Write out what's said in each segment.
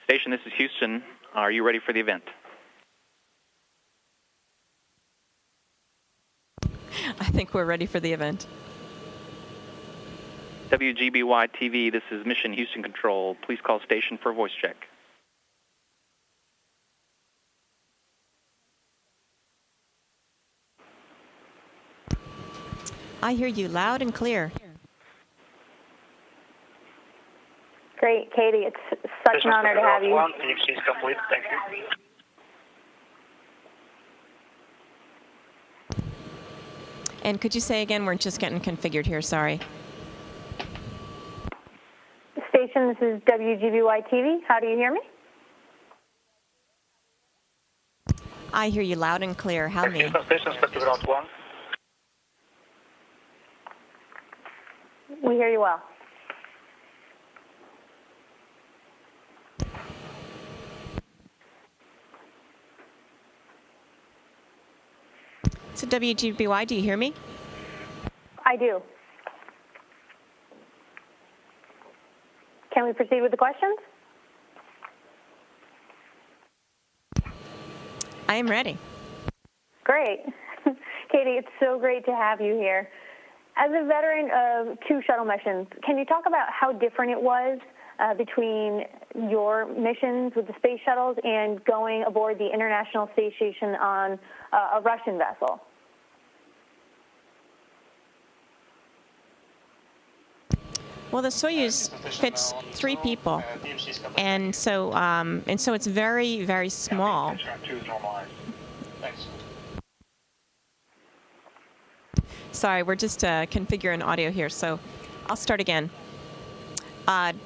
Station, this is Houston. Are you ready for the event? I think we're ready for the event. WGBY-TV, this is Mission Houston Control. Please call station for a voice check. I hear you loud and clear. Great, Cady. It's such an honor to have you. Can you please complete? Thank you. And could you say again? We're just getting configured here. Sorry. Station, this is WGBY-TV. How do you hear me? I hear you loud and clear. How me? Station, Spectrum Route 1. We hear you well. So WGBY, do you hear me? I do. Can we proceed with the questions? I am ready. Great. Cady, it's so great to have you here. As a veteran of 2 shuttle missions, can you talk about how different it was between your missions with the space shuttles and going aboard the International Space Station on a Russian vessel? Well, the Soyuz fits 3 people, and so it's very, very small. Sorry, we're just configuring audio here, so I'll start again. The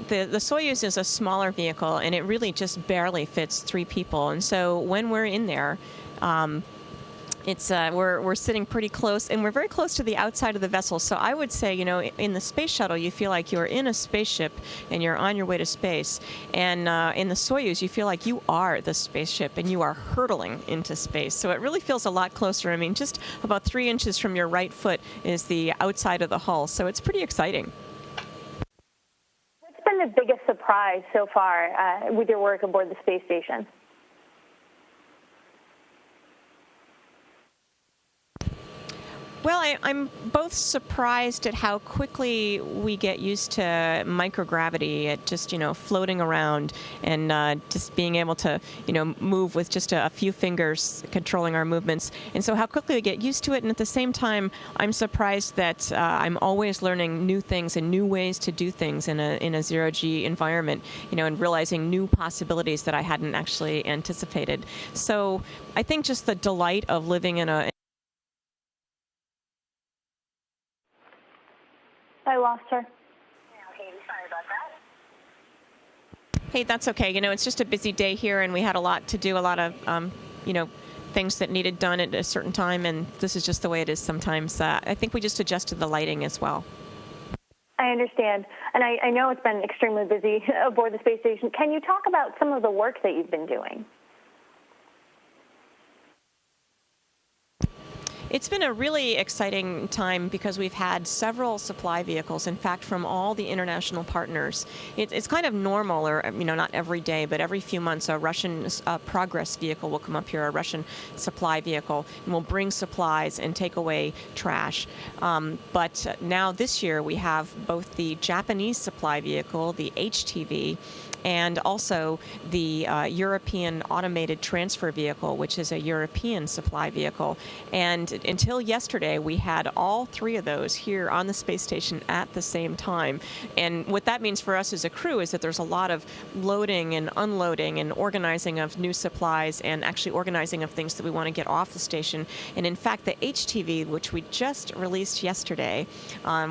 Soyuz is a smaller vehicle, and it really just barely fits 3 people. And so when we're in there, we're sitting pretty close, and we're very close to the outside of the vessel. So I would say, you know, in the space shuttle, you feel like you're in a spaceship and you're on your way to space. And in the Soyuz, you feel like you are the spaceship and you are hurtling into space. So it really feels a lot closer. I mean, just about 3 inches from your right foot is the outside of the hull. So it's pretty exciting. What's been the biggest surprise so far with your work aboard the space station? Well, I'm both surprised at how quickly we get used to microgravity, at just, you know, floating around and just being able to, you know, move with just a few fingers controlling our movements. And so how quickly we get used to it. And at the same time, I'm surprised that I'm always learning new things and new ways to do things in a zero-G environment, you know, and realizing new possibilities that I hadn't actually anticipated. So I think just the delight of living in a I lost her. Okay, sorry about that. Hey, that's okay. You know, it's just a busy day here, and we had a lot to do, a lot of, you know, things that needed done at a certain time, and this is just the way it is sometimes. I think we just adjusted the lighting as well. I understand. And I know it's been extremely busy aboard the space station. Can you talk about some of the work that you've been doing? It's been a really exciting time because we've had several supply vehicles, in fact, from all the international partners. It's kind of normal, or, you know, not every day, but every few months a Russian Progress vehicle will come up here, a Russian supply vehicle, and will bring supplies and take away trash. But now this year we have both the Japanese supply vehicle, the HTV, and also the European Automated Transfer Vehicle, which is a European supply vehicle. And until yesterday, we had all 3 of those here on the space station at the same time. And what that means for us as a crew is that there's a lot of loading and unloading and organizing of new supplies and actually organizing of things that we want to get off the station. And in fact, the HTV, which we just released yesterday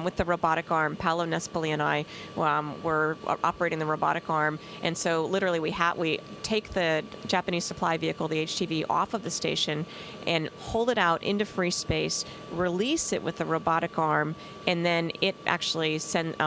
with the robotic arm, Paolo Nespoli and I were operating the robotic arm. And so literally we take the Japanese supply vehicle, the HTV, off of the station and hold it out into free space, release it with the robotic arm, and then it actually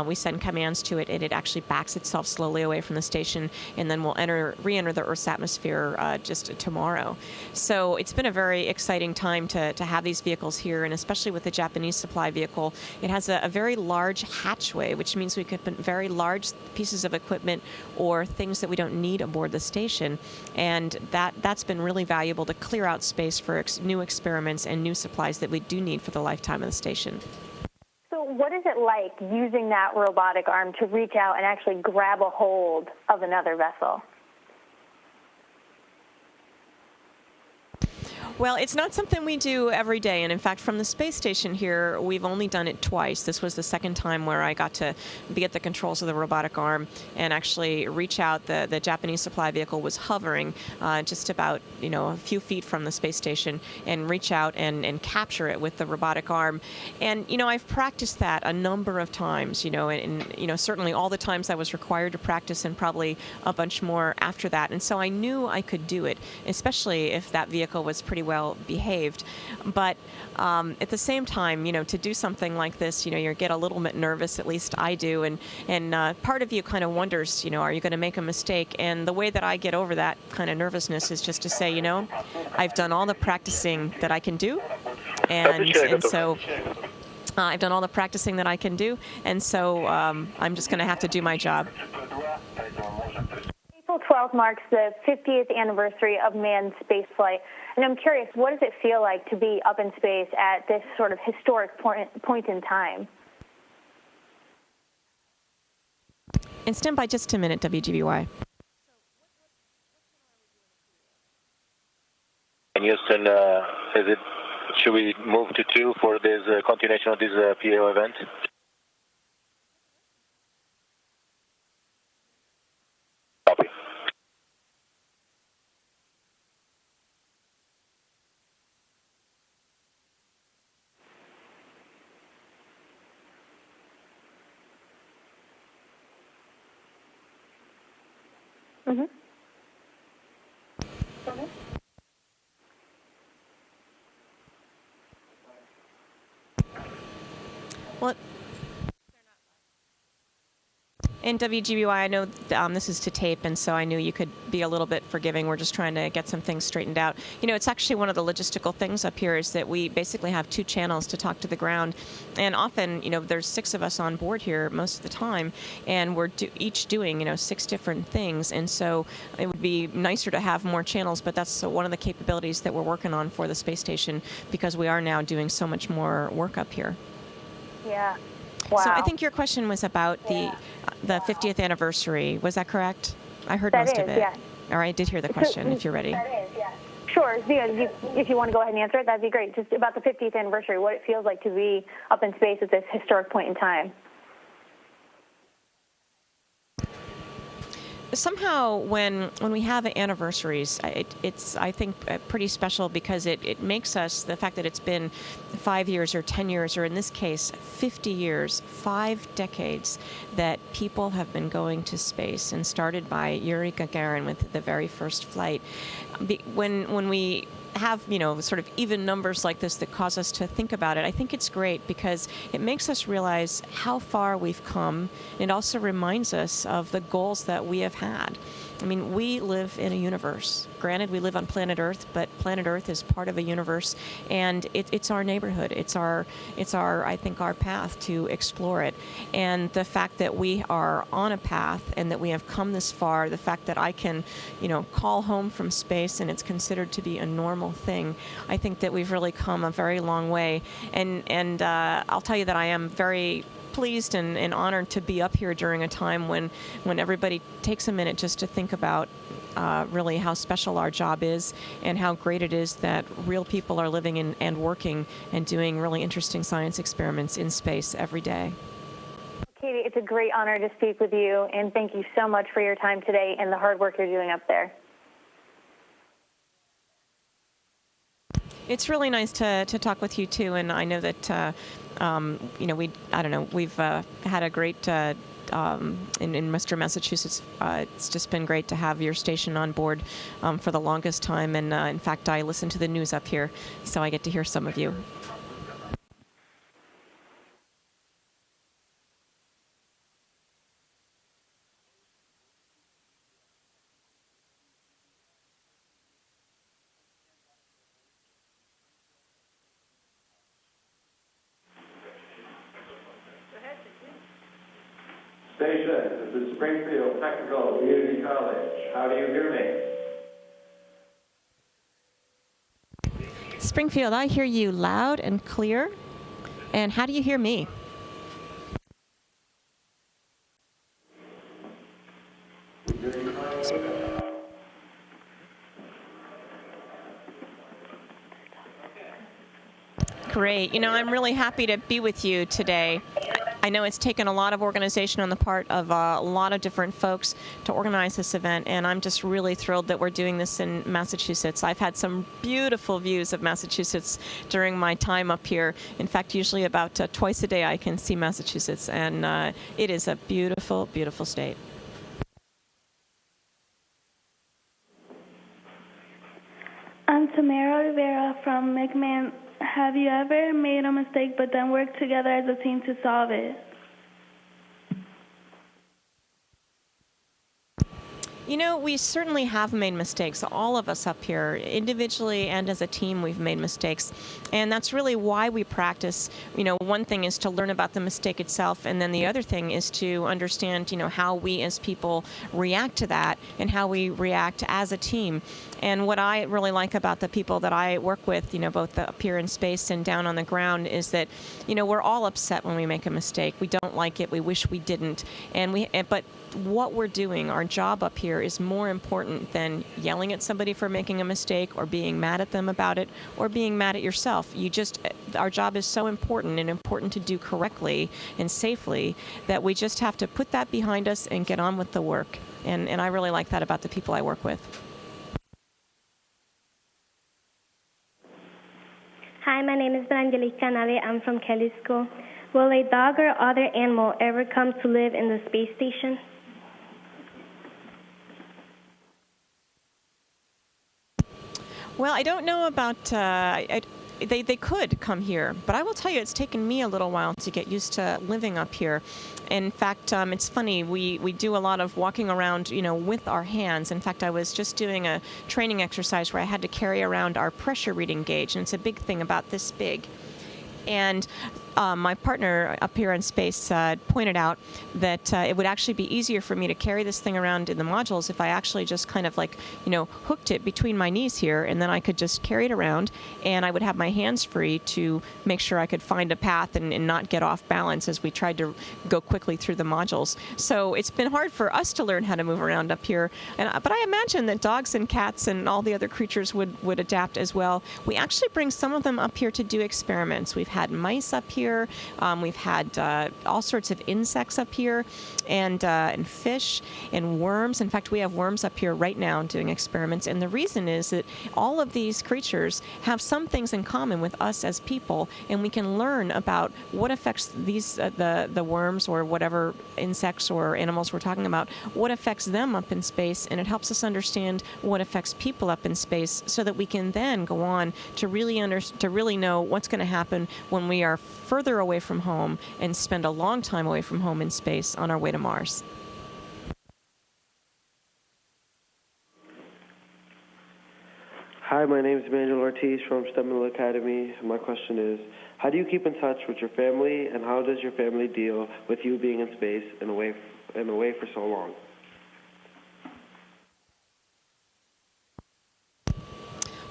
we send commands to it, and it actually backs itself slowly away from the station, and then we'll re-enter the Earth's atmosphere just tomorrow. So it's been a very exciting time to have these vehicles here, and especially with the Japanese supply vehicle. It has a very large hatchway, which means we could put very large pieces of equipment or things that we don't need aboard the station. And that's been really valuable to clear out space for new experiments and new supplies that we do need for the lifetime of the station. So what is it like using that robotic arm to reach out and actually grab a hold of another vessel? Well, it's not something we do every day, and in fact, from the space station here, we've only done it twice. This was the second time where I got to be at the controls of the robotic arm and actually reach out. The Japanese supply vehicle was hovering just about, a few feet from the space station, and reach out and capture it with the robotic arm. And, I've practiced that a number of times, and certainly all the times I was required to practice, and probably a bunch more after that. And so I knew I could do it, especially if that vehicle was pretty well behaved. But at the same time, to do something like this, you get a little bit nervous, at least I do, and part of you kind of wonders, are you going to make a mistake? And the way that I get over that kind of nervousness is just to say, I've done all the practicing that I can do, and so I've done all the practicing that I can do, and so I'm just going to have to do my job. April 12th marks the 50th anniversary of manned spaceflight, and I'm curious, what does it feel like to be up in space at this sort of historic point in time? And stand by just a minute, WGBY. And Houston, should we move to 2 for this continuation of this PAO event? Copy. Mm-hmm. Well, and WGBY, I know this is to tape, and so I knew you could be a little bit forgiving. We're just trying to get some things straightened out. It's actually one of the logistical things up here is that we basically have 2 channels to talk to the ground. And often, there's 6 of us on board here most of the time, and we're each doing, 6 different things. And so it would be nicer to have more channels, but that's one of the capabilities that we're working on for the space station, because we are now doing so much more work up here. Yeah. Wow. So I think your question was about the 50th anniversary. Was that correct? I heard most of it. Yeah. All right, I did hear the question, if you're ready. That is, yeah. Sure. If you want to go ahead and answer it, that'd be great. Just about the 50th anniversary, what it feels like to be up in space at this historic point in time. Somehow, when we have anniversaries, it's I think pretty special, because it makes us, the fact that it's been 5 years or 10 years, or in this case 50 years, 5 decades, that people have been going to space, and started by Yuri Gagarin with the very first flight. When we have, sort of even numbers like this that cause us to think about it, I think it's great, because it makes us realize how far we've come. It also reminds us of the goals that we have had. I mean, we live in a universe. Granted, we live on planet Earth, but planet Earth is part of a universe, and it's our neighborhood. It's our I think, our path to explore it. And the fact that we are on a path, and that we have come this far, the fact that I can, call home from space, and it's considered to be a normal thing, I think that we've really come a very long way. And I'll tell you that I am very pleased and honored to be up here during a time when everybody takes a minute just to think about really how special our job is, and how great it is that real people are living in and working and doing really interesting science experiments in space every day. Cady, it's a great honor to speak with you, and thank you so much for your time today and the hard work you're doing up there. It's really nice to talk with you too, and I know that we've had a great in Western Massachusetts. It's just been great to have your station on board for the longest time, and in fact, I listen to the news up here, so I get to hear some of you. Station, this is Springfield Technical Community College. How do you hear me? Springfield, I hear you loud and clear. And how do you hear me? Great. You know, I'm really happy to be with you today. I know it's taken a lot of organization on the part of a lot of different folks to organize this event, and I'm just really thrilled that we're doing this in Massachusetts. I've had some beautiful views of Massachusetts during my time up here. In fact, usually about twice a day I can see Massachusetts, and it is a beautiful, beautiful state. I'm Tamara Rivera from McMahon. Have you ever made a mistake but then worked together as a team to solve it? You know, we certainly have made mistakes, all of us up here, individually and as a team, we've made mistakes. And that's really why we practice. You know, one thing is to learn about the mistake itself, and then the other thing is to understand, you know, how we as people react to that and how we react as a team. And what I really like about the people that I work with, you know, both up here in space and down on the ground, is that, you know, we're all upset when we make a mistake. We don't like it. We wish we didn't. But what we're doing, our job up here, is more important than yelling at somebody for making a mistake or being mad at them about it or being mad at yourself. Our job is so important and important to do correctly and safely that we just have to put that behind us and get on with the work. And I really like that about the people I work with. Hi, my name is Angelica Nale. I'm from Kelly School. Will a dog or other animal ever come to live in the space station? Well, I don't know about, they could come here, but I will tell you it's taken me a little while to get used to living up here. In fact, it's funny, we do a lot of walking around, you know, with our hands. In fact, I was just doing a training exercise where I had to carry around our pressure reading gauge, and it's a big thing about this big. And my partner up here in space pointed out that it would actually be easier for me to carry this thing around in the modules if I actually just kind of like, you know, hooked it between my knees here, and then I could just carry it around, and I would have my hands free to make sure I could find a path and not get off balance as we tried to go quickly through the modules. So it's been hard for us to learn how to move around up here, but I imagine that dogs and cats and all the other creatures would adapt as well. We actually bring some of them up here to do experiments. We've had mice up here. We've had all sorts of insects up here, and fish and worms. In fact, we have worms up here right now doing experiments. And the reason is that all of these creatures have some things in common with us as people, and we can learn about what affects these the worms or whatever insects or animals we're talking about, what affects them up in space, and it helps us understand what affects people up in space, so that we can then go on to really know what's going to happen when we are further away from home and spend a long time away from home in space on our way to Mars. Hi, my name is Emmanuel Ortiz from STEM Middle Academy. My question is, how do you keep in touch with your family, and how does your family deal with you being in space and away for so long?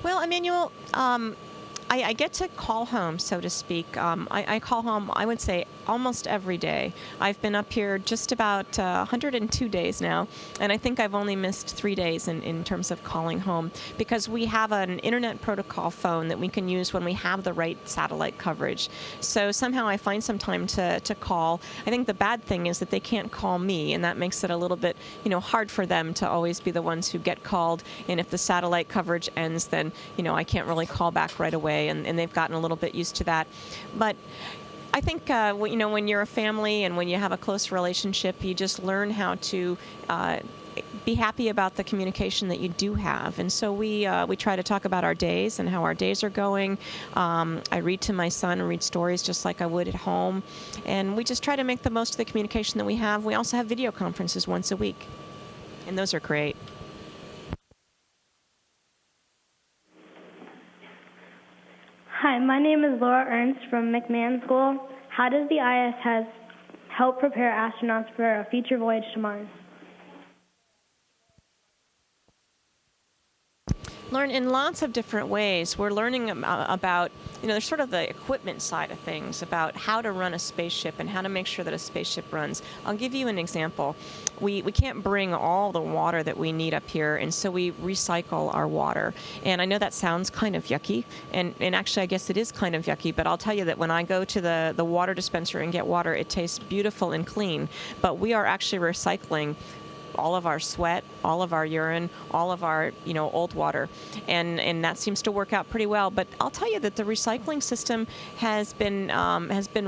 Well, Emmanuel, I get to call home, so to speak. I call home, I would say, almost every day. I've been up here just about 102 days now, and I think I've only missed 3 days in terms of calling home, because we have an internet protocol phone that we can use when we have the right satellite coverage. So somehow I find some time to call. I think the bad thing is that they can't call me, and that makes it a little bit, you know, hard for them to always be the ones who get called. And if the satellite coverage ends, then, you know, I can't really call back right away, and they've gotten a little bit used to that. But I think, you know, when you're a family and when you have a close relationship, you just learn how to be happy about the communication that you do have. And so we try to talk about our days and how our days are going. I read to my son and read stories just like I would at home. And we just try to make the most of the communication that we have. We also have video conferences once a week, and those are great. Hi, my name is Laura Ernst from McMahon School. How does the ISS help prepare astronauts for a future voyage to Mars? Learn in lots of different ways. We're learning about, there's sort of the equipment side of things, about how to run a spaceship and how to make sure that a spaceship runs. I'll give you an example. We can't bring all the water that we need up here, and so we recycle our water. And I know that sounds kind of yucky, and actually I guess it is kind of yucky, but I'll tell you that when I go to the water dispenser and get water, it tastes beautiful and clean. But we are actually recycling all of our sweat, all of our urine, all of our, old water. And that seems to work out pretty well. But I'll tell you that the recycling system has been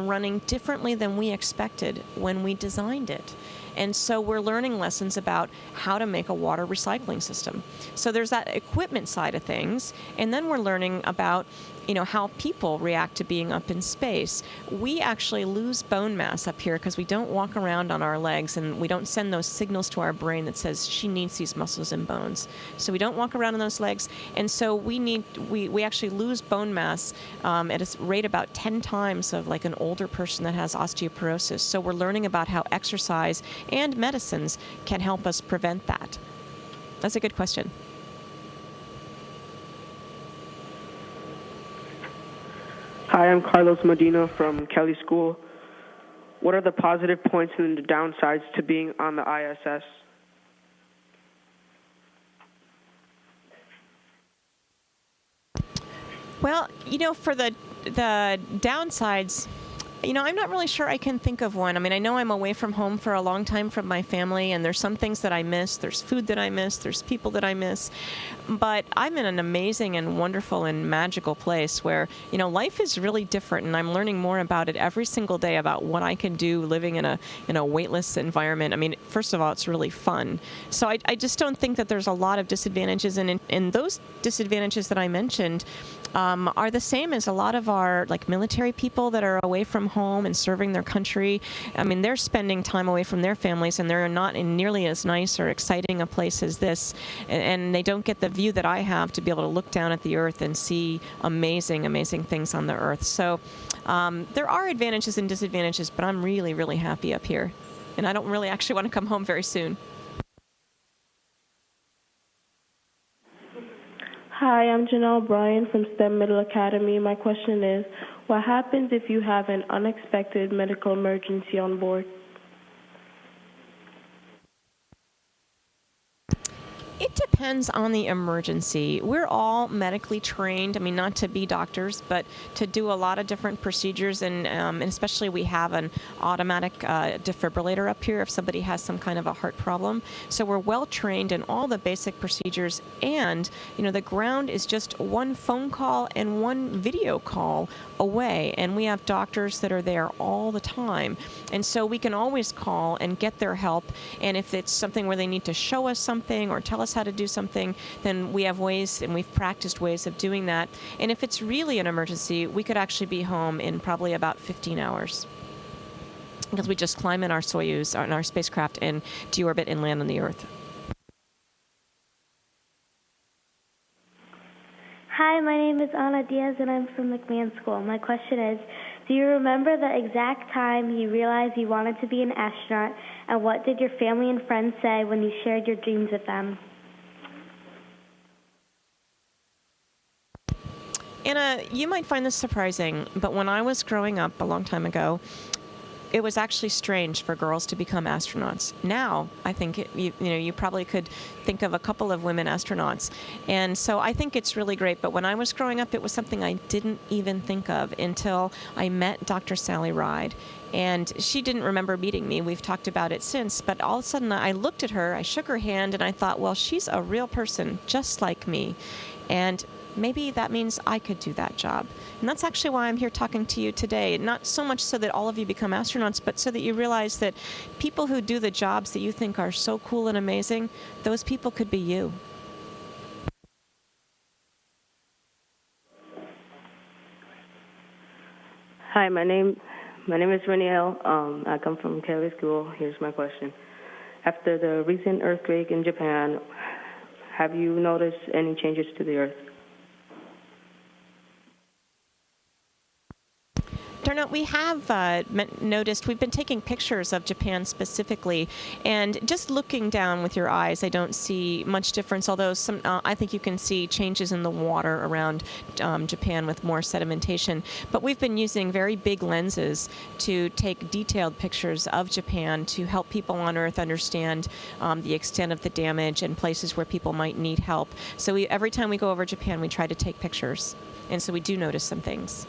running differently than we expected when we designed it. And so we're learning lessons about how to make a water recycling system. So there's that equipment side of things. And then we're learning about how people react to being up in space. We actually lose bone mass up here because we don't walk around on our legs, and we don't send those signals to our brain that says she needs these muscles and bones. So we don't walk around on those legs, and so we actually lose bone mass at a rate about 10 times of like an older person that has osteoporosis. So we're learning about how exercise and medicines can help us prevent that. That's a good question. Hi, I'm Carlos Medina from Kelly School. What are the positive points and the downsides to being on the ISS? Well, for the downsides, I'm not really sure I can think of one. I mean, I know I'm away from home for a long time from my family, and there's some things that I miss. There's food that I miss. There's people that I miss. But I'm in an amazing and wonderful and magical place where, life is really different, and I'm learning more about it every single day about what I can do living in a weightless environment. I mean, first of all, it's really fun. So I just don't think that there's a lot of disadvantages, and those disadvantages that I mentioned are the same as a lot of our military people that are away from home and serving their country. I mean, they're spending time away from their families, and they're not in nearly as nice or exciting a place as this, and they don't get the view that I have to be able to look down at the Earth and see amazing, amazing things on the Earth. So there are advantages and disadvantages, but I'm really, really happy up here, and I don't really actually want to come home very soon. Hi, I'm Janelle Bryan from STEM Middle Academy. My question is, what happens if you have an unexpected medical emergency on board? It depends on the emergency. We're all medically trained, not to be doctors, but to do a lot of different procedures, and especially we have an automatic defibrillator up here if somebody has some kind of a heart problem. So we're well trained in all the basic procedures, and the ground is just one phone call and one video call away, and we have doctors that are there all the time. And so we can always call and get their help, and if it's something where they need to show us something or tell us how to do something, then we have ways, and we've practiced ways of doing that. And if it's really an emergency, we could actually be home in probably about 15 hours. Because we just climb in our Soyuz, in our spacecraft, and deorbit and land on the Earth. Hi, my name is Ana Diaz, and I'm from McMahon School. My question is, do you remember the exact time you realized you wanted to be an astronaut, and what did your family and friends say when you shared your dreams with them? Anna, you might find this surprising, but when I was growing up a long time ago, it was actually strange for girls to become astronauts. Now, I think you probably could think of a couple of women astronauts. And so I think it's really great. But when I was growing up, it was something I didn't even think of until I met Dr. Sally Ride. And she didn't remember meeting me. We've talked about it since. But all of a sudden, I looked at her, I shook her hand, and I thought, well, she's a real person, just like me. And maybe that means I could do that job. And that's actually why I'm here talking to you today. Not so much so that all of you become astronauts, but so that you realize that people who do the jobs that you think are so cool and amazing, those people could be you. Hi, my name is Reniel. I come from Kelly School. Here's my question. After the recent earthquake in Japan, have you noticed any changes to the Earth? Darnell, we have noticed, we've been taking pictures of Japan specifically, and just looking down with your eyes, I don't see much difference, although I think you can see changes in the water around Japan with more sedimentation. But we've been using very big lenses to take detailed pictures of Japan to help people on Earth understand the extent of the damage and places where people might need help. So every time we go over Japan, we try to take pictures, and so we do notice some things.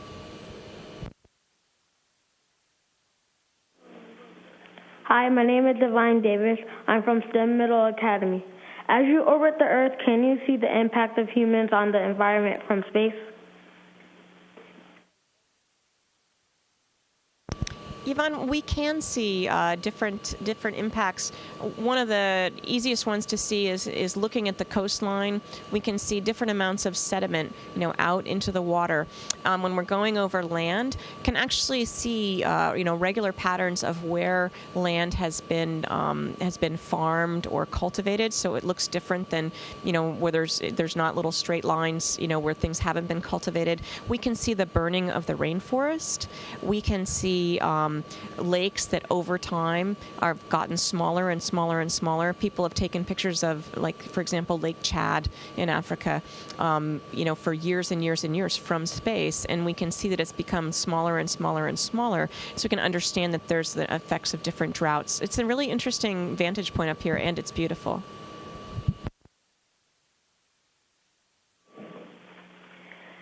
Hi, my name is Divine Davis. I'm from STEM Middle Academy. As you orbit the Earth, can you see the impact of humans on the environment from space? Yvonne, we can see different impacts. One of the easiest ones to see is looking at the coastline. We can see different amounts of sediment, out into the water. When we're going over land, can actually see, regular patterns of where land has been farmed or cultivated. So it looks different than, where there's not little straight lines, where things haven't been cultivated. We can see the burning of the rainforest. We can see lakes that over time are gotten smaller and smaller and smaller. People have taken pictures of, like, for example, Lake Chad in Africa, for years and years and years from space, and we can see that it's become smaller and smaller and smaller, so we can understand that there's the effects of different droughts. It's a really interesting vantage point up here, and it's beautiful.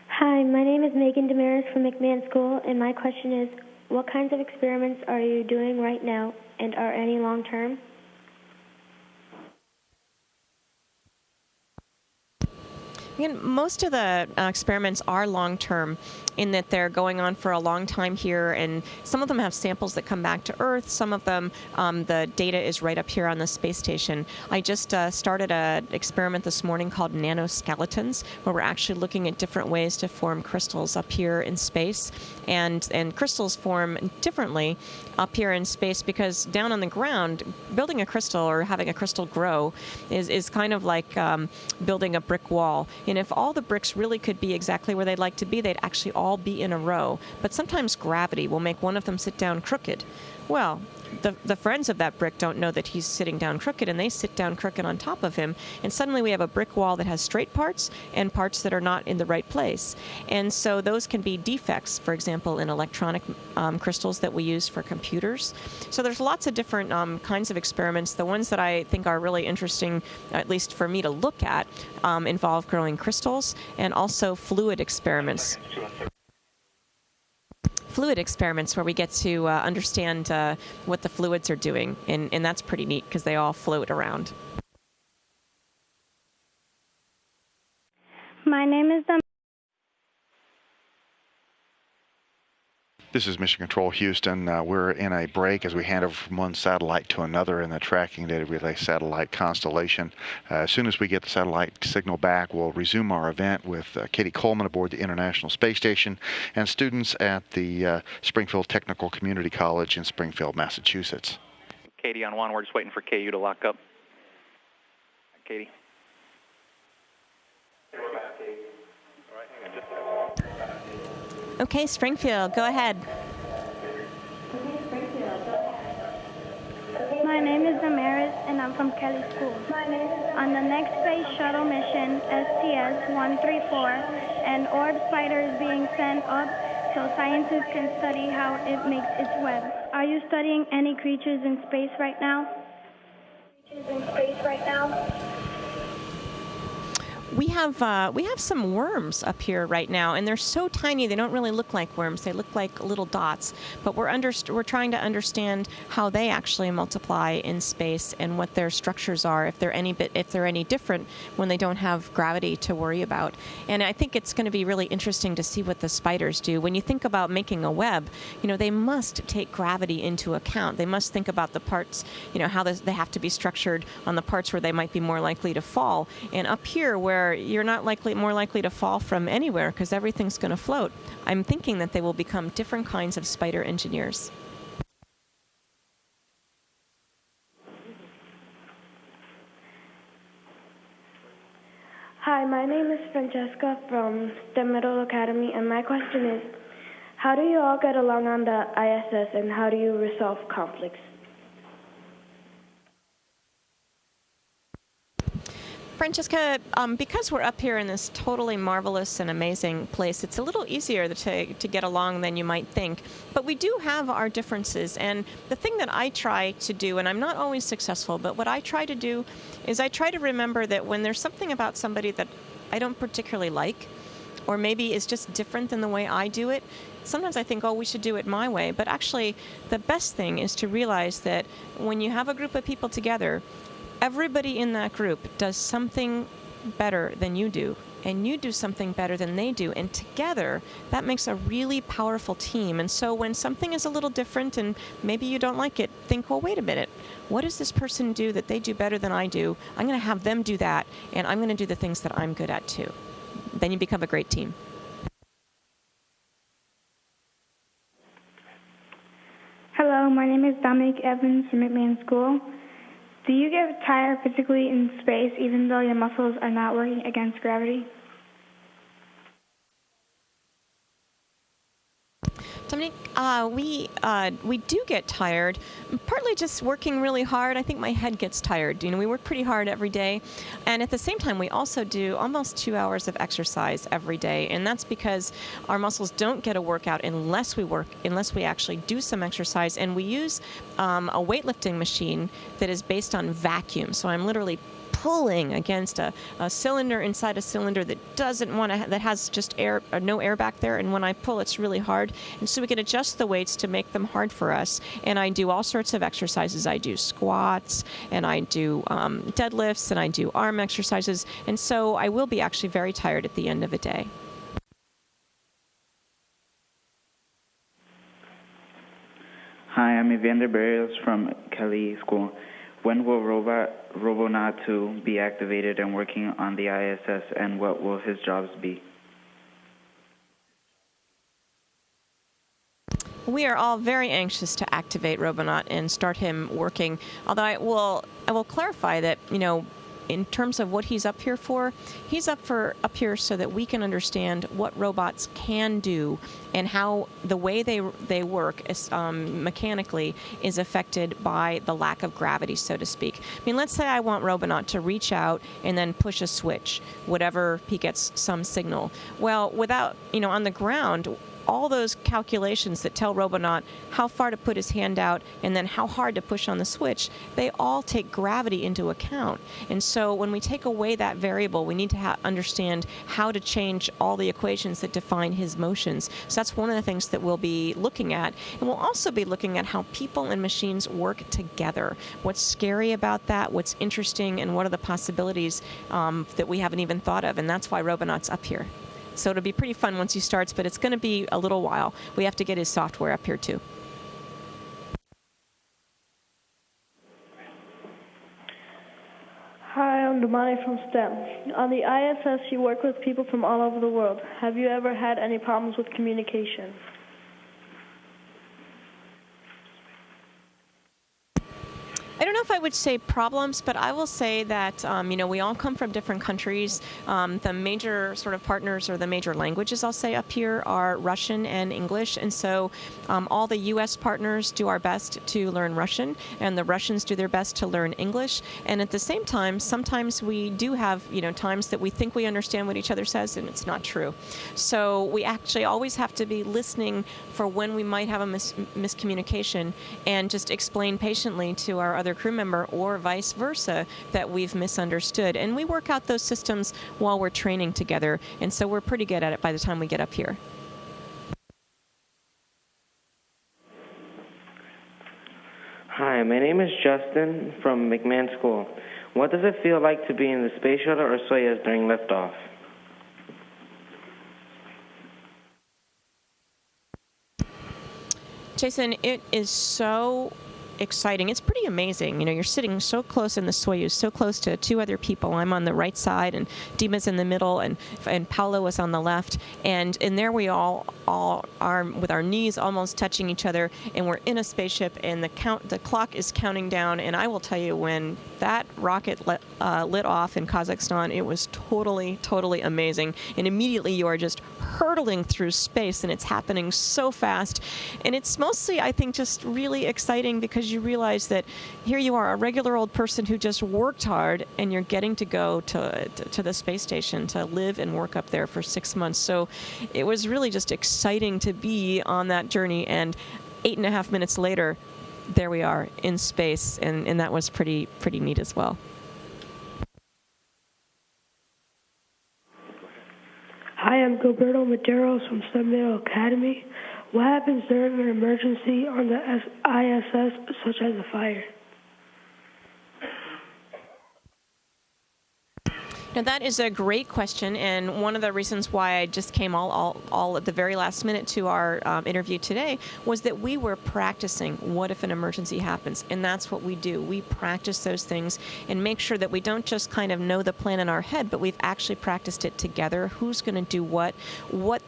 Hi, my name is Megan Damaris from McMahon School, and my question is, what kinds of experiments are you doing right now, and are any long-term? Again, most of the experiments are long-term in that they're going on for a long time here, and some of them have samples that come back to Earth. Some of them, the data is right up here on the space station. I just started an experiment this morning called nanoskeletons, where we're actually looking at different ways to form crystals up here in space, and crystals form differently up here in space because down on the ground, building a crystal or having a crystal grow is kind of like building a brick wall. And if all the bricks really could be exactly where they'd like to be, they'd actually all be in a row. But sometimes gravity will make one of them sit down crooked. Well, the friends of that brick don't know that he's sitting down crooked, and they sit down crooked on top of him. And suddenly we have a brick wall that has straight parts and parts that are not in the right place. And so those can be defects, for example, in electronic crystals that we use for computers. So there's lots of different kinds of experiments. The ones that I think are really interesting, at least for me to look at, involve growing crystals and also fluid experiments. Fluid experiments where we get to understand what the fluids are doing, and that's pretty neat because they all float around. My name is This is Mission Control Houston. We're in a break as we hand over from one satellite to another in the Tracking Data Relay satellite constellation. As soon as we get the satellite signal back, we'll resume our event with Cady Coleman aboard the International Space Station and students at the Springfield Technical Community College in Springfield, Massachusetts. Cady on one. We're just waiting for KU to lock up. Cady. Okay, Springfield, go ahead. My name is Damaris, and I'm from Kelly School. On the next space shuttle mission, STS-134, an orb spider is being sent up so scientists can study how it makes its web. Are you studying any creatures in space right now? We have some worms up here right now, and they're so tiny they don't really look like worms. They look like little dots. But we're trying to understand how they actually multiply in space and what their structures are, if they're any different when they don't have gravity to worry about. And I think it's going to be really interesting to see what the spiders do. When you think about making a web, they must take gravity into account. They must think about the parts, how they have to be structured on the parts where they might be more likely to fall. And up here, where you're not more likely to fall from anywhere because everything's going to float, I'm thinking that they will become different kinds of spider engineers. Hi, my name is Francesca from the Middle Academy, and my question is, How do you all get along on the ISS, and how do you resolve conflicts? Francesca, because we're up here in this totally marvelous and amazing place, it's a little easier to get along than you might think. But we do have our differences, and the thing that I try to do, and I'm not always successful, but what I try to do is I try to remember that when there's something about somebody that I don't particularly like, or maybe is just different than the way I do it, sometimes I think, oh, we should do it my way. But actually, the best thing is to realize that when you have a group of people together, everybody in that group does something better than you do, and you do something better than they do, and together that makes a really powerful team. And so when something is a little different and maybe you don't like it, think, well, wait a minute, what does this person do that they do better than I do? I'm going to have them do that, and I'm going to do the things that I'm good at too. Then you become a great team. Hello, my name is Dominic Evans from McMahon School. Do you get tired physically in space even though your muscles are not working against gravity? Dominique, we do get tired, partly just working really hard. I think my head gets tired. You know, we work pretty hard every day, and at the same time, we also do almost 2 hours of exercise every day, and that's because our muscles don't get a workout unless we actually do some exercise, and we use a weightlifting machine that is based on vacuum. So I'm literally pulling against a cylinder inside a cylinder that that has just air, or no air back there, and when I pull, it's really hard. And so we can adjust the weights to make them hard for us. And I do all sorts of exercises. I do squats, and I do deadlifts, and I do arm exercises. And so I will be actually very tired at the end of a day. Hi, I'm Evander Barrios from Cady School. When will Robonaut 2 be activated and working on the ISS, and what will his jobs be? We are all very anxious to activate Robonaut and start him working. Although I will clarify that, you know, in terms of what he's up here for, he's up here so that we can understand what robots can do and how the way they work mechanically is affected by the lack of gravity, so to speak. I mean, let's say I want Robonaut to reach out and then push a switch, whatever he gets some signal. Well, without, you know, on the ground, all those calculations that tell Robonaut how far to put his hand out and then how hard to push on the switch, they all take gravity into account. And so when we take away that variable, we need to understand how to change all the equations that define his motions. So that's one of the things that we'll be looking at. And we'll also be looking at how people and machines work together. What's scary about that, what's interesting, and what are the possibilities that we haven't even thought of. And that's why Robonaut's up here. So it'll be pretty fun once he starts, but it's going to be a little while. We have to get his software up here, too. Hi, I'm Damani from STEM. On the ISS, you work with people from all over the world. Have you ever had any problems with communication? I don't know if I would say problems, but I will say that, you know, we all come from different countries. The major sort of partners, or the major languages, I'll say, up here are Russian and English. And so all the U.S. partners do our best to learn Russian, and the Russians do their best to learn English. And at the same time, sometimes we do have, you know, times that we think we understand what each other says, and it's not true. So we actually always have to be listening for when we might have a miscommunication, and just explain patiently to our other crew member, or vice versa, that we've misunderstood. And we work out those systems while we're training together, and so we're pretty good at it by the time we get up here. Hi, my name is Justin from McMahon School. What does it feel like to be in the Space Shuttle or Soyuz during liftoff? Jason, it is so exciting. It's pretty amazing. You know, you're sitting so close in the Soyuz, so close to two other people. I'm on the right side, and Dima's in the middle, and Paolo was on the left. And there we all are with our knees almost touching each other, and we're in a spaceship, and the clock is counting down. And I will tell you, when that rocket lit off in Kazakhstan, it was totally, totally amazing. And immediately you are just hurtling through space, and it's happening so fast. And it's mostly, I think, just really exciting because you realize that here you are, a regular old person who just worked hard, and you're getting to go to the space station to live and work up there for 6 months. So it was really just exciting to be on that journey. And 8.5 minutes later, there we are in space, and that was pretty neat as well. Hi, I'm Gilberto Maderos from Stubmill Academy. What happens during an emergency on the ISS, such as a fire? Now, that is a great question, and one of the reasons why I just came all at the very last minute to our interview today was that we were practicing what if an emergency happens, and that's what we do. We practice those things and make sure that we don't just kind of know the plan in our head, but we've actually practiced it together. Who's going to do what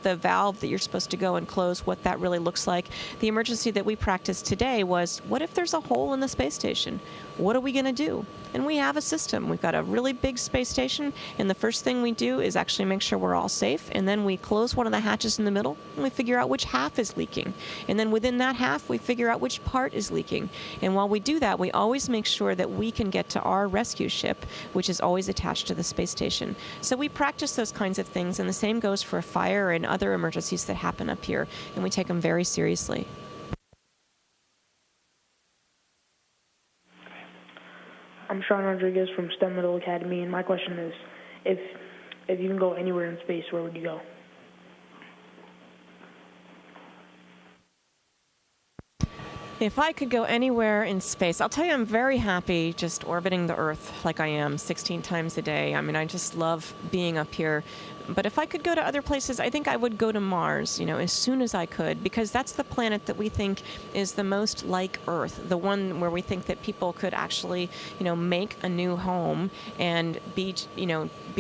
the valve that you're supposed to go and close, what that really looks like. The emergency that we practiced today was, what if there's a hole in the space station? What are we going to do? And we have a system. We've got a really big space station, and the first thing we do is actually make sure we're all safe, and then we close one of the hatches in the middle, and we figure out which half is leaking. And then within that half, we figure out which part is leaking. And while we do that, we always make sure that we can get to our rescue ship, which is always attached to the space station. So we practice those kinds of things, and the same goes for a fire and other emergencies that happen up here, and we take them very seriously. I'm Sean Rodriguez from STEM Middle Academy, and my question is, if you can go anywhere in space, where would you go? If I could go anywhere in space, I'll tell you I'm very happy just orbiting the Earth like I am 16 times a day. I mean, I just love being up here. But if I could go to other places, I think I would go to Mars, as soon as I could, because that's the planet that we think is the most like Earth, the one where we think that people could actually, make a new home and be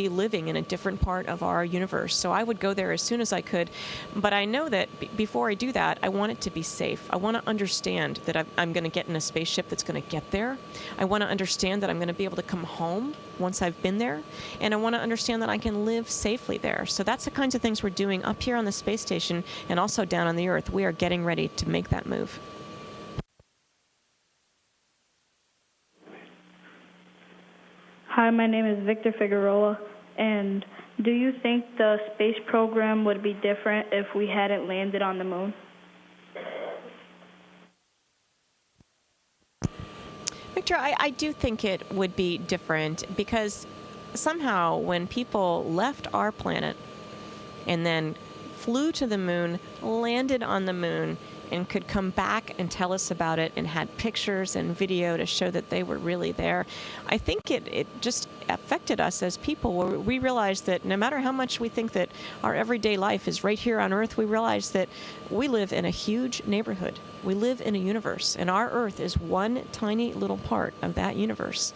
living in a different part of our universe. So I would go there as soon as I could. But I know that before I do that, I want it to be safe. I want to understand that I'm going to get in a spaceship that's going to get there. I want to understand that I'm going to be able to come home once I've been there. And I want to understand that I can live safely there. So that's the kinds of things we're doing up here on the space station and also down on the Earth. We are getting ready to make that move. Hi, my name is Victor Figueroa, and do you think the space program would be different if we hadn't landed on the moon? Victor, I do think it would be different because somehow when people left our planet and then flew to the moon, landed on the moon, and could come back and tell us about it and had pictures and video to show that they were really there, I think it just affected us as people, where we realized that no matter how much we think that our everyday life is right here on Earth, we realize that we live in a huge neighborhood. We live in a universe, and our Earth is one tiny little part of that universe.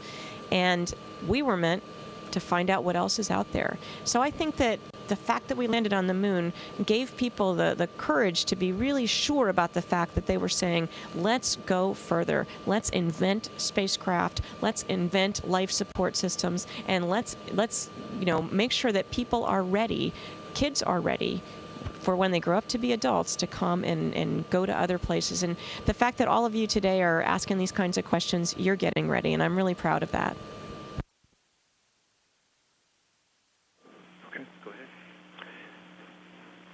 And we were meant to find out what else is out there. So I think that the fact that we landed on the moon gave people the courage to be really sure about the fact that they were saying, let's go further. Let's invent spacecraft. Let's invent life support systems. And let's make sure that people are ready, kids are ready, for when they grow up to be adults to come and go to other places. And the fact that all of you today are asking these kinds of questions, you're getting ready, and I'm really proud of that.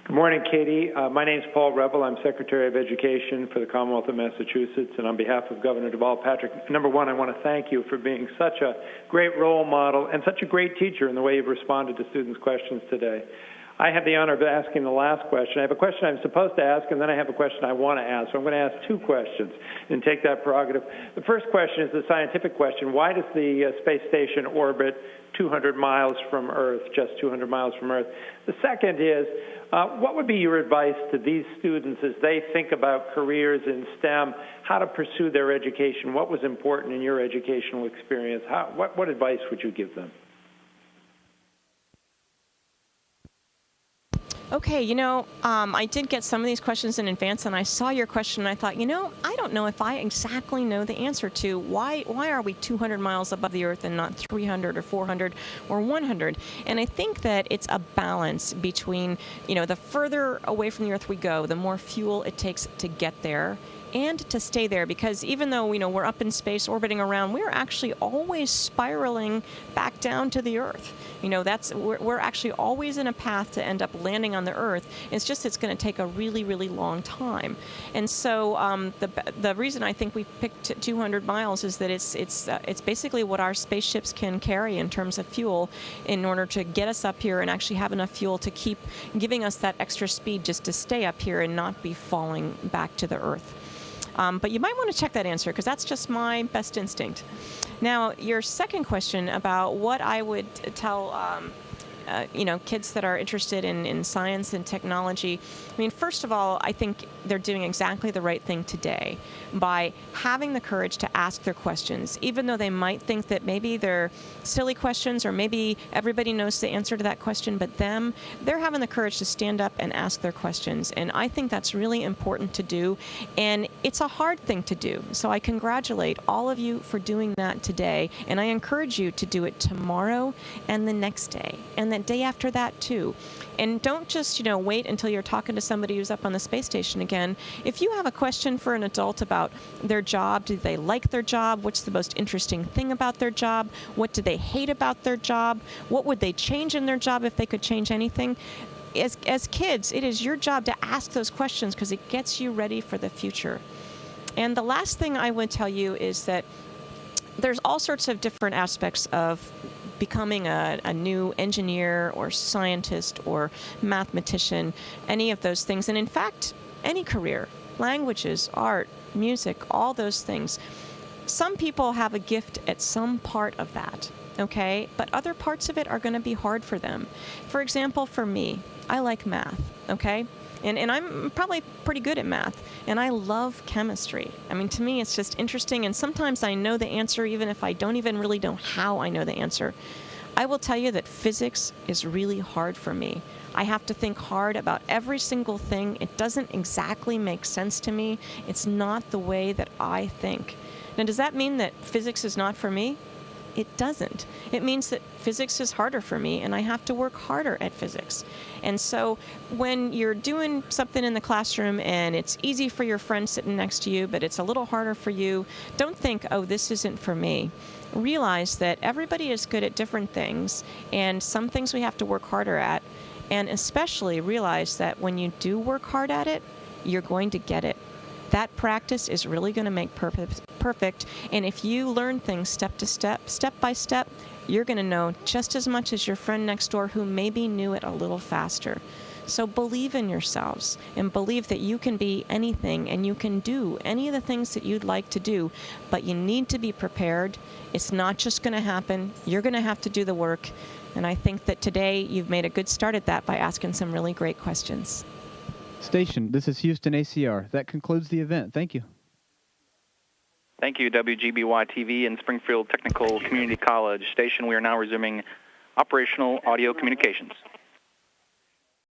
Good morning, Katie. My name is Paul Rebel. I'm Secretary of Education for the Commonwealth of Massachusetts, and on behalf of Governor Deval Patrick, number one, I want to thank you for being such a great role model and such a great teacher in the way you've responded to students' questions today. I have the honor of asking the last question. I have a question I'm supposed to ask, and then I have a question I want to ask. So I'm going to ask two questions and take that prerogative. The first question is the scientific question. Why does the space station orbit 200 miles from Earth, just 200 miles from Earth? The second is, what would be your advice to these students as they think about careers in STEM, how to pursue their education? What was important in your educational experience? What advice would you give them? Okay, I did get some of these questions in advance, and I saw your question, and I thought, I don't know if I exactly know the answer to why are we 200 miles above the Earth and not 300 or 400 or 100? And I think that it's a balance between, the further away from the Earth we go, the more fuel it takes to get there and to stay there, because even though we're up in space orbiting around, we're actually always spiraling back down to the Earth. We're actually always in a path to end up landing on the Earth. It's going to take a really, really long time. And so the reason I think we picked 200 miles is that it's basically what our spaceships can carry in terms of fuel in order to get us up here and actually have enough fuel to keep giving us that extra speed just to stay up here and not be falling back to the Earth. But you might want to check that answer, because that's just my best instinct. Now, your second question about what I would tell kids that are interested in science and technology. I mean, first of all, I think they're doing exactly the right thing today by having the courage to ask their questions, even though they might think that maybe they're silly questions or maybe everybody knows the answer to that question, but they're having the courage to stand up and ask their questions. And I think that's really important to do. And it's a hard thing to do. So I congratulate all of you for doing that today. And I encourage you to do it tomorrow and the next day and the day after that too. And don't just, wait until you're talking to somebody who's up on the space station again. If you have a question for an adult about their job, do they like their job? What's the most interesting thing about their job? What do they hate about their job? What would they change in their job if they could change anything? As kids, it is your job to ask those questions, because it gets you ready for the future. And the last thing I would tell you is that there's all sorts of different aspects of becoming a new engineer or scientist or mathematician, any of those things. And in fact, any career, languages, art, music, all those things. Some people have a gift at some part of that, okay? But other parts of it are going to be hard for them. For example, for me, I like math, okay? And I'm probably pretty good at math, and I love chemistry. I mean, to me, it's just interesting, and sometimes I know the answer even if I don't even really know how I know the answer. I will tell you that physics is really hard for me. I have to think hard about every single thing. It doesn't exactly make sense to me. It's not the way that I think. Now, does that mean that physics is not for me? It doesn't. It means that physics is harder for me, and I have to work harder at physics. And so when you're doing something in the classroom and it's easy for your friend sitting next to you, but it's a little harder for you, don't think, oh, this isn't for me. Realize that everybody is good at different things, and some things we have to work harder at. And especially realize that when you do work hard at it, you're going to get it. That practice is really going to make perfect. And if you learn things step by step, you're going to know just as much as your friend next door who maybe knew it a little faster. So believe in yourselves and believe that you can be anything and you can do any of the things that you'd like to do, but you need to be prepared. It's not just going to happen. You're going to have to do the work. And I think that today you've made a good start at that by asking some really great questions. Station, this is Houston ACR. That concludes the event. Thank you. Thank you, WGBY-TV and Springfield Technical Community College. Station, we are now resuming operational audio communications.